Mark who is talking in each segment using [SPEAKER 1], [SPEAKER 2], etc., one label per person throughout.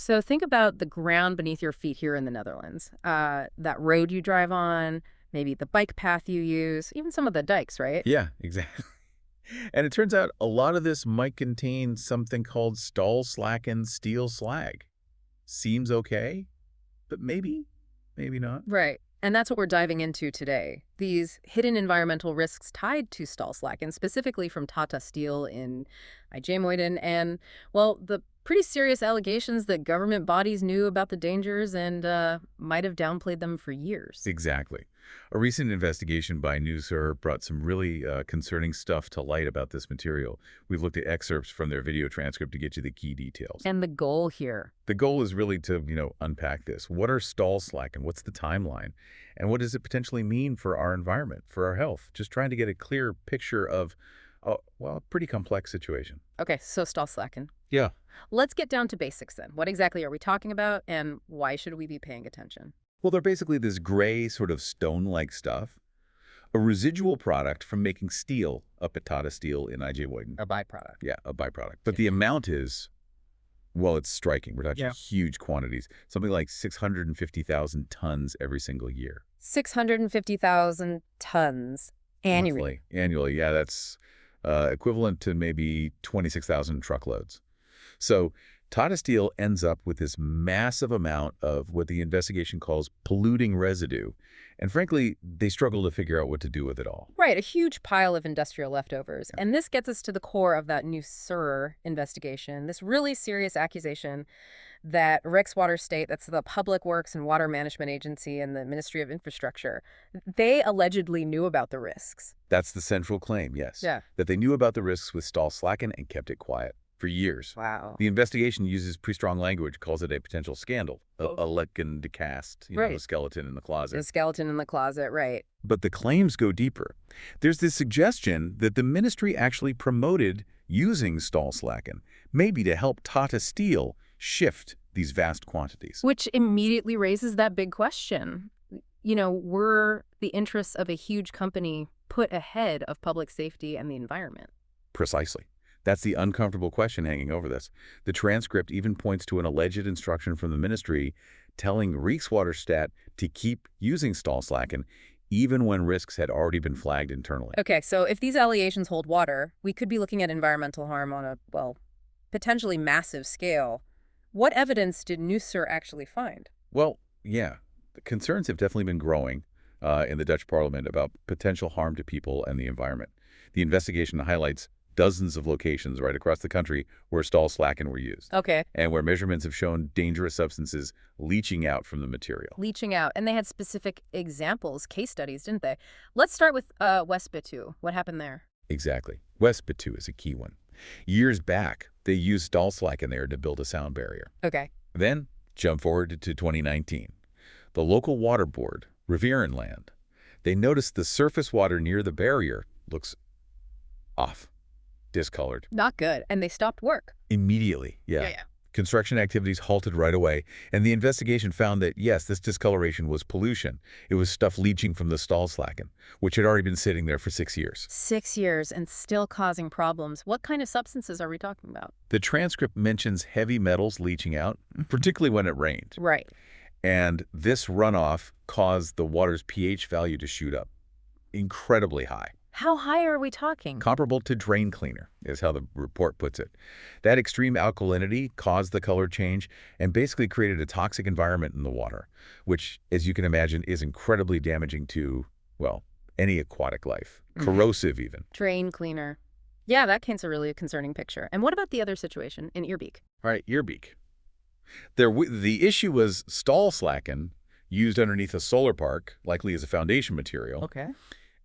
[SPEAKER 1] So think about the ground beneath your feet here in the Netherlands. That road you drive on, maybe the bike path you use, even some of the dikes, right?
[SPEAKER 2] Yeah, exactly. And it turns out a lot of this might contain something called stall-slackened steel slag. Seems okay, but maybe not.
[SPEAKER 1] Right. And that's what we're diving into today. These hidden environmental risks tied to stall slack, and specifically from Tata Steel in IJmuiden, and, well, the pretty serious allegations that government bodies knew about the dangers and might have downplayed them for years.
[SPEAKER 2] Exactly. A recent investigation by Newser brought some really concerning stuff to light about this material. We've looked at excerpts from their video transcript to get you the key details.
[SPEAKER 1] And the goal here.
[SPEAKER 2] The goal is really to, unpack this. What are stall slack and what's the timeline? And what does it potentially mean for our environment, for our health? Just trying to get a clear picture of, a pretty complex situation.
[SPEAKER 1] Okay, so stall slacking.
[SPEAKER 2] Yeah.
[SPEAKER 1] Let's get down to basics then. What exactly are we talking about, and why should we be paying attention?
[SPEAKER 2] Well, they're basically this gray sort of stone-like stuff, a residual product from making steel up at Tata Steel in IJmuiden.
[SPEAKER 1] A byproduct.
[SPEAKER 2] Yeah, a byproduct. But the amount is, well, it's striking. We're talking huge quantities, something like 650,000 tons every single year.
[SPEAKER 1] 650,000 tons annually.
[SPEAKER 2] Annually, yeah, that's equivalent to maybe 26,000 truckloads. So Tata Steel ends up with this massive amount of what the investigation calls polluting residue. And frankly, they struggle to figure out what to do with it all.
[SPEAKER 1] Right, a huge pile of industrial leftovers. And this gets us to the core of that new SUR investigation, this really serious accusation that Rijkswater State, that's the Public Works and Water Management Agency and the Ministry of Infrastructure, they allegedly knew about the risks.
[SPEAKER 2] That's the central claim, yes.
[SPEAKER 1] Yeah.
[SPEAKER 2] That they knew about the risks with stall slacken and kept it quiet for years.
[SPEAKER 1] Wow.
[SPEAKER 2] The investigation uses pretty strong language, calls it a potential scandal, a lecken de cast,
[SPEAKER 1] Right.
[SPEAKER 2] a skeleton in the closet.
[SPEAKER 1] The skeleton in the closet, right.
[SPEAKER 2] But the claims go deeper. There's this suggestion that the ministry actually promoted using stall slacken, maybe to help Tata Steel shift these vast quantities.
[SPEAKER 1] Which immediately raises that big question. Were the interests of a huge company put ahead of public safety and the environment?
[SPEAKER 2] Precisely. That's the uncomfortable question hanging over this. The transcript even points to an alleged instruction from the ministry telling Rijkswaterstaat to keep using stall slacken even when risks had already been flagged internally.
[SPEAKER 1] Okay, so if these allegations hold water, we could be looking at environmental harm on a, potentially massive scale. What evidence did Nusser actually find?
[SPEAKER 2] Well, yeah, the concerns have definitely been growing in the Dutch parliament about potential harm to people and the environment. The investigation highlights dozens of locations right across the country where stall slacken were used.
[SPEAKER 1] Okay.
[SPEAKER 2] And where measurements have shown dangerous substances leaching out from the material.
[SPEAKER 1] Leaching out. And they had specific examples, case studies, didn't they? Let's start with West Bitu. What happened there?
[SPEAKER 2] Exactly. West Bitu is a key one. Years back, they used stall slacken there to build a sound barrier.
[SPEAKER 1] Okay.
[SPEAKER 2] Then, jump forward to 2019. The local water board, Rivierenland, they noticed the surface water near the barrier looks off. Discolored.
[SPEAKER 1] Not good. And they stopped work.
[SPEAKER 2] Immediately, yeah. Construction activities halted right away, and the investigation found that, yes, this discoloration was pollution. It was stuff leaching from the stall slacken, which had already been sitting there for 6 years.
[SPEAKER 1] 6 years and still causing problems. What kind of substances are we talking about?
[SPEAKER 2] The transcript mentions heavy metals leaching out, particularly when it rained.
[SPEAKER 1] Right.
[SPEAKER 2] And this runoff caused the water's pH value to shoot up incredibly high.
[SPEAKER 1] How high are we talking?
[SPEAKER 2] Comparable to drain cleaner, is how the report puts it. That extreme alkalinity caused the color change and basically created a toxic environment in the water, which, as you can imagine, is incredibly damaging to, any aquatic life. Corrosive, even.
[SPEAKER 1] Drain cleaner. Yeah, that paints a really concerning picture. And what about the other situation in Eerbeek?
[SPEAKER 2] All right, Eerbeek. The issue was stall slacken used underneath a solar park, likely as a foundation material.
[SPEAKER 1] Okay.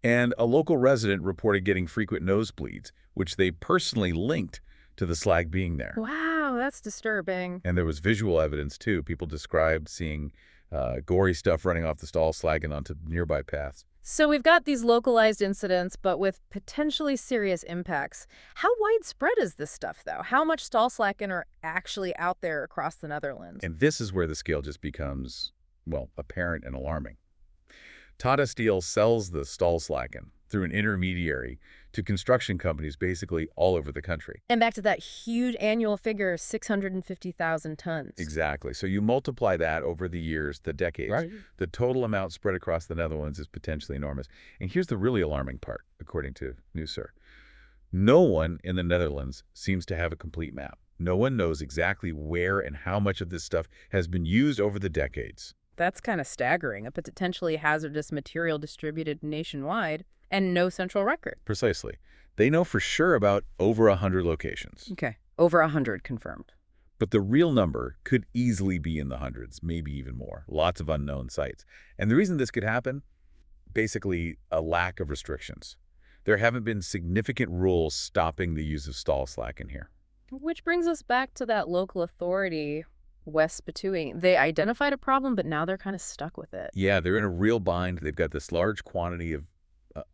[SPEAKER 2] And a local resident reported getting frequent nosebleeds, which they personally linked to the slag being there.
[SPEAKER 1] Wow, that's disturbing.
[SPEAKER 2] And there was visual evidence, too. People described seeing gory stuff running off the stall slacken onto nearby paths.
[SPEAKER 1] So we've got these localized incidents, but with potentially serious impacts. How widespread is this stuff, though? How much stall slacken are actually out there across the Netherlands?
[SPEAKER 2] And this is where the scale just becomes, apparent and alarming. Tata Steel sells the stall slacken, through an intermediary to construction companies basically all over the country.
[SPEAKER 1] And back to that huge annual figure, 650,000 tons.
[SPEAKER 2] Exactly. So you multiply that over the years, the decades.
[SPEAKER 1] Right.
[SPEAKER 2] The total amount spread across the Netherlands is potentially enormous. And here's the really alarming part, according to Newser. No one in the Netherlands seems to have a complete map. No one knows exactly where and how much of this stuff has been used over the decades.
[SPEAKER 1] That's kind of staggering. A potentially hazardous material distributed nationwide and no central record.
[SPEAKER 2] Precisely. They know for sure about over 100 locations.
[SPEAKER 1] Okay. Over 100 confirmed.
[SPEAKER 2] But the real number could easily be in the hundreds, maybe even more. Lots of unknown sites. And the reason this could happen? Basically, a lack of restrictions. There haven't been significant rules stopping the use of stall slack in here.
[SPEAKER 1] Which brings us back to that local authority, West Spittoon. They identified a problem, but now they're kind of stuck with it.
[SPEAKER 2] Yeah, they're in a real bind. They've got this large quantity of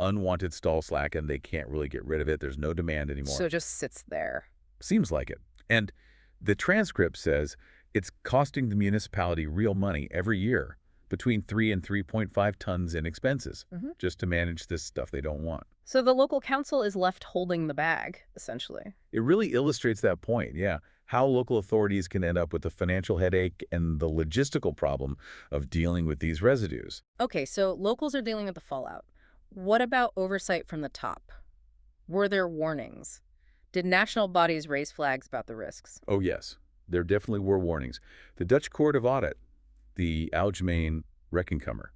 [SPEAKER 2] unwanted stall slack, and they can't really get rid of it. There's no demand anymore.
[SPEAKER 1] So it just sits there.
[SPEAKER 2] Seems like it. And the transcript says it's costing the municipality real money every year, between 3 and 3.5 tons in expenses, just to manage this stuff they don't want.
[SPEAKER 1] So the local council is left holding the bag, essentially.
[SPEAKER 2] It really illustrates that point, yeah, how local authorities can end up with the financial headache and the logistical problem of dealing with these residues.
[SPEAKER 1] Okay, so locals are dealing with the fallout. What about oversight from the top? Were there warnings? Did national bodies raise flags about the risks?
[SPEAKER 2] Oh, yes, there definitely were warnings. The Dutch Court of Audit, the Algemeen Rekenkamer,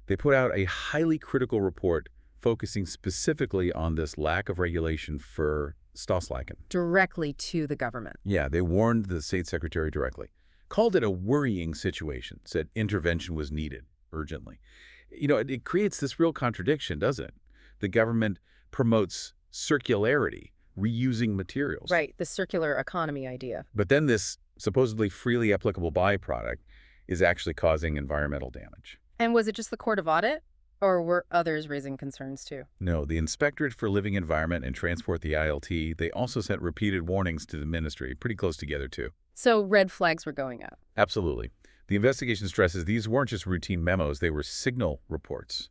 [SPEAKER 2] they put out a highly critical report focusing specifically on this lack of regulation for stallslaken.
[SPEAKER 1] Directly to the government.
[SPEAKER 2] Yeah, they warned the state secretary directly. Called it a worrying situation, said intervention was needed urgently. You know, it creates this real contradiction, doesn't it? The government promotes circularity, reusing materials.
[SPEAKER 1] Right, the circular economy idea.
[SPEAKER 2] But then this supposedly freely applicable byproduct is actually causing environmental damage.
[SPEAKER 1] And was it just the Court of Audit? Or were others raising concerns too?
[SPEAKER 2] No, the Inspectorate for Living Environment and Transport, the ILT, they also sent repeated warnings to the ministry, pretty close together too.
[SPEAKER 1] So red flags were going up.
[SPEAKER 2] Absolutely. The investigation stresses these weren't just routine memos, they were signal reports,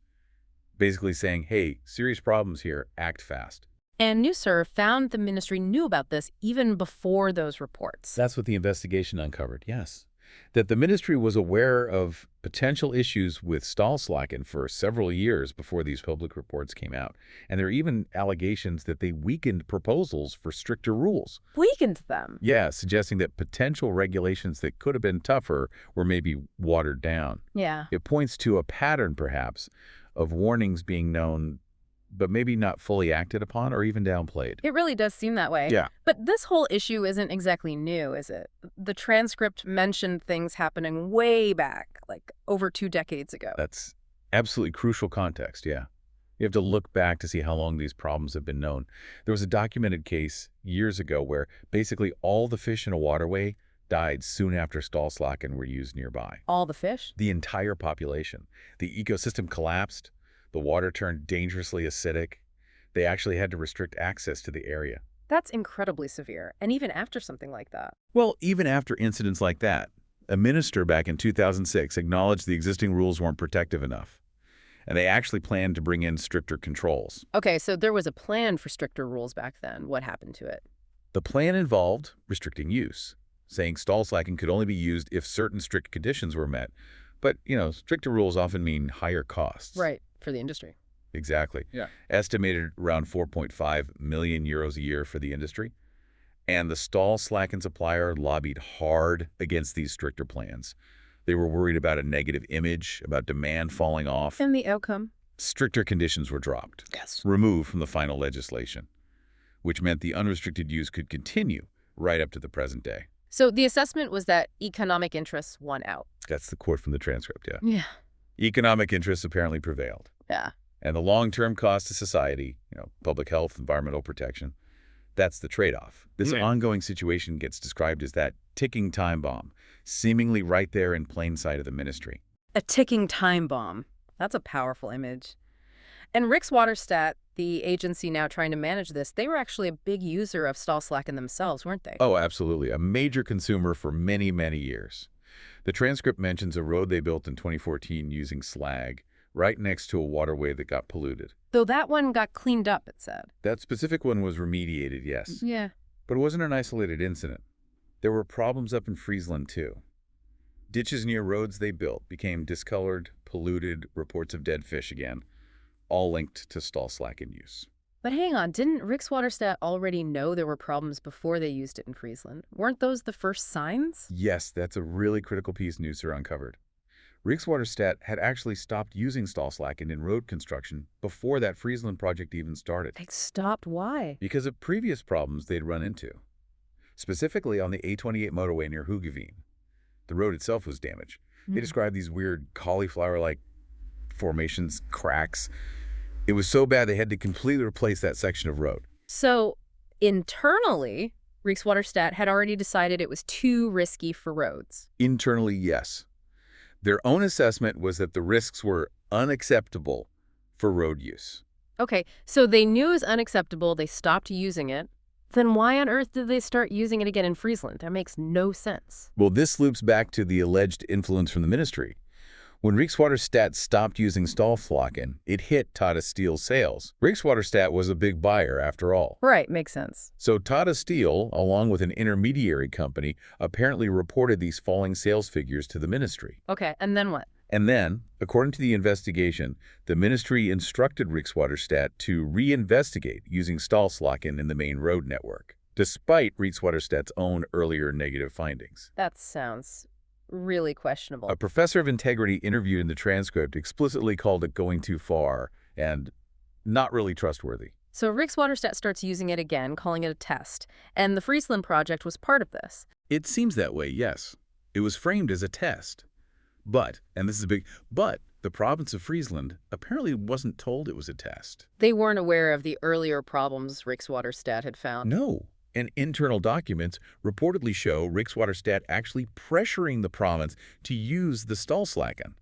[SPEAKER 2] basically saying, hey, serious problems here, act fast.
[SPEAKER 1] And Newser found the ministry knew about this even before those reports.
[SPEAKER 2] That's what the investigation uncovered, yes. That the ministry was aware of potential issues with stallslaken for several years before these public reports came out. And there are even allegations that they weakened proposals for stricter rules.
[SPEAKER 1] Weakened them?
[SPEAKER 2] Yeah, suggesting that potential regulations that could have been tougher were maybe watered down.
[SPEAKER 1] Yeah.
[SPEAKER 2] It points to a pattern, perhaps, of warnings being known but maybe not fully acted upon or even downplayed.
[SPEAKER 1] It really does seem that way.
[SPEAKER 2] Yeah.
[SPEAKER 1] But this whole issue isn't exactly new, is it? The transcript mentioned things happening way back, like over 2 decades ago.
[SPEAKER 2] That's absolutely crucial context, yeah. You have to look back to see how long these problems have been known. There was a documented case years ago where basically all the fish in a waterway died soon after stallslaken were used nearby.
[SPEAKER 1] All the fish?
[SPEAKER 2] The entire population. The ecosystem collapsed. The water turned dangerously acidic. They actually had to restrict access to the area.
[SPEAKER 1] That's incredibly severe, and even after something like that.
[SPEAKER 2] Well, even after incidents like that, a minister back in 2006 acknowledged the existing rules weren't protective enough, and they actually planned to bring in stricter controls.
[SPEAKER 1] Okay, so there was a plan for stricter rules back then. What happened to it?
[SPEAKER 2] The plan involved restricting use, saying stallslaken could only be used if certain strict conditions were met. But, you know, stricter rules often mean higher costs.
[SPEAKER 1] Right, for the industry.
[SPEAKER 2] Exactly.
[SPEAKER 1] Yeah.
[SPEAKER 2] Estimated around 4.5 million euros a year for the industry. And the stallslaken supplier lobbied hard against these stricter plans. They were worried about a negative image, about demand falling off.
[SPEAKER 1] And the outcome?
[SPEAKER 2] Stricter conditions were dropped.
[SPEAKER 1] Yes.
[SPEAKER 2] Removed from the final legislation, which meant the unrestricted use could continue right up to the present day.
[SPEAKER 1] So the assessment was that economic interests won out.
[SPEAKER 2] That's the quote from the transcript, yeah.
[SPEAKER 1] Yeah.
[SPEAKER 2] Economic interests apparently prevailed.
[SPEAKER 1] Yeah.
[SPEAKER 2] And the long-term cost to society, public health, environmental protection, that's the trade-off. This ongoing situation gets described as that ticking time bomb, seemingly right there in plain sight of the ministry.
[SPEAKER 1] A ticking time bomb. That's a powerful image. And Rikswaterstaat, the agency now trying to manage this, they were actually a big user of stallslaken themselves, weren't they?
[SPEAKER 2] Oh, absolutely. A major consumer for many, many years. The transcript mentions a road they built in 2014 using slag, right next to a waterway that got polluted.
[SPEAKER 1] Though that one got cleaned up, it said.
[SPEAKER 2] That specific one was remediated, yes.
[SPEAKER 1] Yeah.
[SPEAKER 2] But it wasn't an isolated incident. There were problems up in Friesland, too. Ditches near roads they built became discolored, polluted, reports of dead fish again, all linked to stall slack in use.
[SPEAKER 1] But hang on, didn't Rikswaterstadt already know there were problems before they used it in Friesland? Weren't those the first signs?
[SPEAKER 2] Yes, that's a really critical piece Nusser uncovered. Rikswaterstadt had actually stopped using stall slacken in road construction before that Friesland project even started,
[SPEAKER 1] They stopped. Why?
[SPEAKER 2] because of previous problems they'd run into, specifically on the A28 motorway near Hugeveen. The road itself was damaged. They described these weird cauliflower-like formations, cracks. It was so bad they had to completely replace that section of road.
[SPEAKER 1] So, internally, Rikswaterstadt had already decided it was too risky for roads.
[SPEAKER 2] Internally, yes. Their own assessment was that the risks were unacceptable for road use.
[SPEAKER 1] Okay, so they knew it was unacceptable, they stopped using it. Then why on earth did they start using it again in Friesland? That makes no sense.
[SPEAKER 2] Well, this loops back to the alleged influence from the ministry. When Rikswaterstadt stopped using Stallflocken, it hit Tata Steel's sales. Rikswaterstadt was a big buyer, after all.
[SPEAKER 1] Right, makes sense.
[SPEAKER 2] So Tata Steel, along with an intermediary company, apparently reported these falling sales figures to the ministry.
[SPEAKER 1] Okay, and then what?
[SPEAKER 2] And then, according to the investigation, the ministry instructed Rikswaterstadt to reinvestigate using Stallslaken in the main road network, despite Rikswaterstadt's own earlier negative findings.
[SPEAKER 1] That sounds really questionable.
[SPEAKER 2] A professor of integrity interviewed in the transcript explicitly called it going too far and not really trustworthy.
[SPEAKER 1] So Rikswaterstadt starts using it again, calling it a test, and the Friesland project was part of this.
[SPEAKER 2] It seems that way, yes. It was framed as a test. But, and this is a big but, the province of Friesland apparently wasn't told it was a test.
[SPEAKER 1] They weren't aware of the earlier problems Rikswaterstadt had found.
[SPEAKER 2] No. And internal documents reportedly show Rikswaterstadt actually pressuring the province to use the Stallslaken.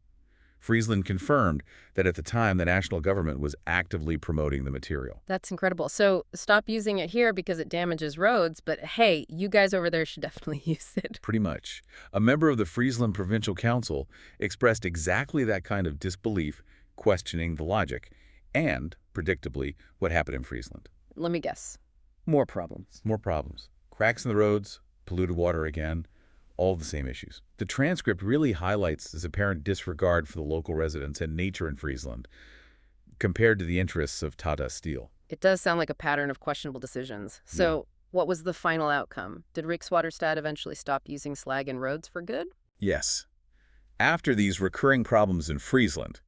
[SPEAKER 2] Friesland confirmed that at the time the national government was actively promoting the material.
[SPEAKER 1] That's incredible. So stop using it here because it damages roads, but hey, you guys over there should definitely use it.
[SPEAKER 2] Pretty much. A member of the Friesland Provincial Council expressed exactly that kind of disbelief, questioning the logic, and, predictably, what happened in Friesland.
[SPEAKER 1] Let me guess. More problems.
[SPEAKER 2] More problems. Cracks in the roads, polluted water again, all the same issues. The transcript really highlights this apparent disregard for the local residents and nature in Friesland, compared to the interests of Tata Steel.
[SPEAKER 1] It does sound like a pattern of questionable decisions. So what was the final outcome? Did Rikswaterstadt eventually stop using slag in roads for good?
[SPEAKER 2] Yes. After these recurring problems in Friesland,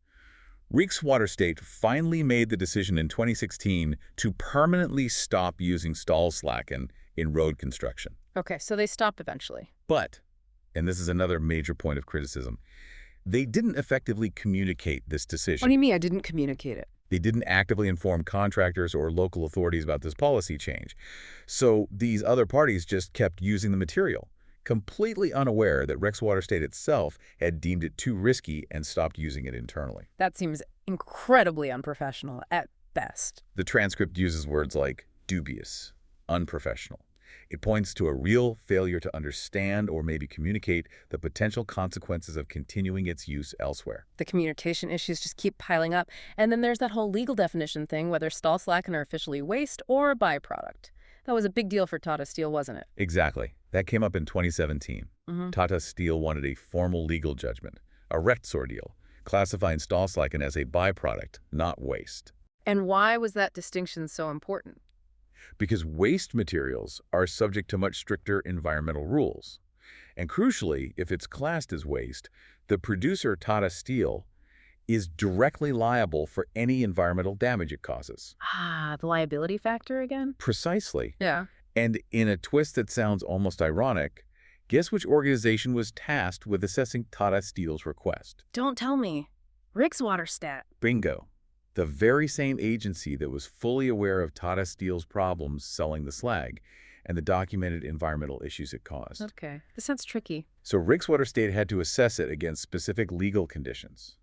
[SPEAKER 2] Rikswaterstadt finally made the decision in 2016 to permanently stop using Stallslaken in road construction.
[SPEAKER 1] Okay, so they stopped eventually.
[SPEAKER 2] But, and this is another major point of criticism, they didn't effectively communicate this decision.
[SPEAKER 1] What do you mean I didn't communicate it?
[SPEAKER 2] They didn't actively inform contractors or local authorities about this policy change. So these other parties just kept using the material, completely unaware that Rikswaterstadt itself had deemed it too risky and stopped using it internally.
[SPEAKER 1] That seems incredibly unprofessional at best.
[SPEAKER 2] The transcript uses words like dubious, unprofessional. It points to a real failure to understand or maybe communicate the potential consequences of continuing its use elsewhere.
[SPEAKER 1] The communication issues just keep piling up. And then there's that whole legal definition thing, whether Stallslaken are officially waste or a byproduct. That was a big deal for Tata Steel, wasn't it?
[SPEAKER 2] Exactly. That came up in 2017. Tata Steel wanted a formal legal judgment, a rättsordeal, classifying Stallslaken as a byproduct, not waste.
[SPEAKER 1] And why was that distinction so important?
[SPEAKER 2] Because waste materials are subject to much stricter environmental rules. And crucially, if it's classed as waste, the producer, Tata Steel, is directly liable for any environmental damage it causes.
[SPEAKER 1] Ah, the liability factor again?
[SPEAKER 2] Precisely.
[SPEAKER 1] Yeah.
[SPEAKER 2] And in a twist that sounds almost ironic, guess which organization was tasked with assessing Tata Steel's request?
[SPEAKER 1] Don't tell me. Rikswaterstadt.
[SPEAKER 2] Bingo. The very same agency that was fully aware of Tata Steel's problems selling the slag and the documented environmental issues it caused.
[SPEAKER 1] Okay. This sounds tricky.
[SPEAKER 2] So Rikswaterstadt had to assess it against specific legal conditions.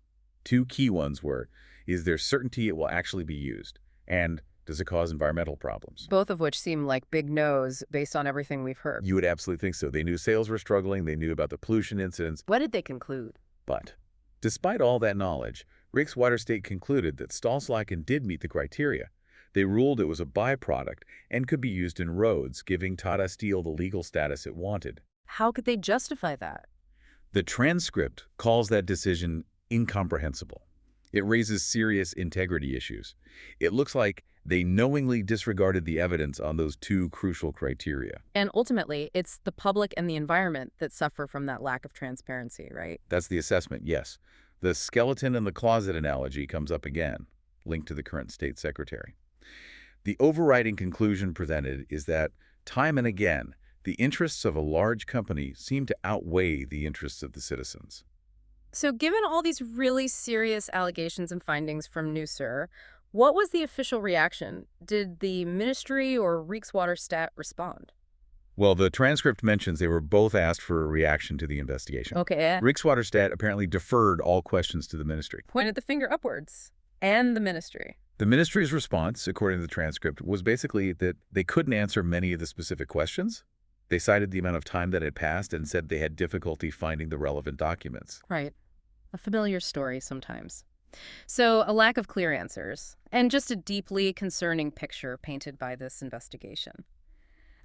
[SPEAKER 2] Two key ones were, is there certainty it will actually be used? And does it cause environmental problems?
[SPEAKER 1] Both of which seem like big no's based on everything we've heard.
[SPEAKER 2] You would absolutely think so. They knew sales were struggling. They knew about the pollution incidents.
[SPEAKER 1] What did they conclude?
[SPEAKER 2] But despite all that knowledge, Rijkswaterstaat concluded that Stalslacken did meet the criteria. They ruled it was a byproduct and could be used in roads, giving Tata Steel the legal status it wanted.
[SPEAKER 1] How could they justify that?
[SPEAKER 2] The transcript calls that decision incomprehensible. It raises serious integrity issues. It looks like they knowingly disregarded the evidence on those two crucial criteria.
[SPEAKER 1] And ultimately, it's the public and the environment that suffer from that lack of transparency, right?
[SPEAKER 2] That's the assessment, yes. The skeleton in the closet analogy comes up again, linked to the current state secretary. The overriding conclusion presented is that, time and again, the interests of a large company seem to outweigh the interests of the citizens.
[SPEAKER 1] So given all these really serious allegations and findings from Nusur, what was the official reaction? Did the ministry or Rijkswaterstaat respond?
[SPEAKER 2] Well, the transcript mentions they were both asked for a reaction to the investigation.
[SPEAKER 1] Okay.
[SPEAKER 2] Rijkswaterstaat apparently deferred all questions to the ministry.
[SPEAKER 1] Pointed the finger upwards. And the ministry.
[SPEAKER 2] The ministry's response, according to the transcript, was basically that they couldn't answer many of the specific questions. They cited the amount of time that had passed and said they had difficulty finding the relevant documents.
[SPEAKER 1] Right. A familiar story sometimes. So a lack of clear answers, and just a deeply concerning picture painted by this investigation.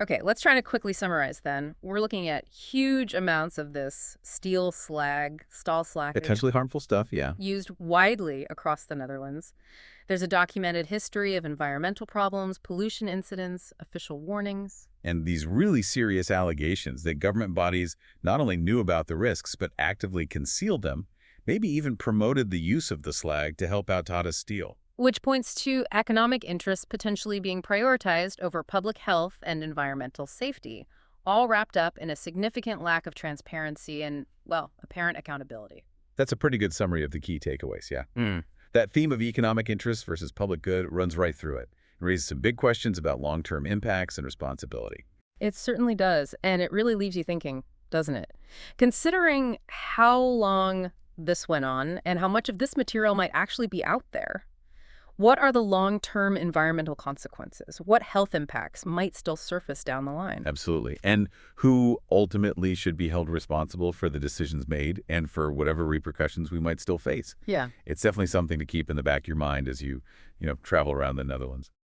[SPEAKER 1] Okay, let's try to quickly summarize then. We're looking at huge amounts of this steel slag, Stahlslacken,
[SPEAKER 2] Potentially harmful stuff, yeah.
[SPEAKER 1] used widely across the Netherlands. There's a documented history of environmental problems, pollution incidents, official warnings.
[SPEAKER 2] And these really serious allegations that government bodies not only knew about the risks, but actively concealed them, maybe even promoted the use of the slag to help out Tata Steel.
[SPEAKER 1] Which points to economic interests potentially being prioritized over public health and environmental safety, all wrapped up in a significant lack of transparency and, well, apparent accountability.
[SPEAKER 2] That's a pretty good summary of the key takeaways, yeah. That theme of economic interest versus public good runs right through it. It raises some big questions about long-term impacts and responsibility.
[SPEAKER 1] It certainly does, and it really leaves you thinking, doesn't it? Considering how long this went on and how much of this material might actually be out there, what are the long-term environmental consequences? What health impacts might still surface down the line?
[SPEAKER 2] Absolutely. And who ultimately should be held responsible for the decisions made and for whatever repercussions we might still face?
[SPEAKER 1] Yeah.
[SPEAKER 2] It's definitely something to keep in the back of your mind as you travel around the Netherlands.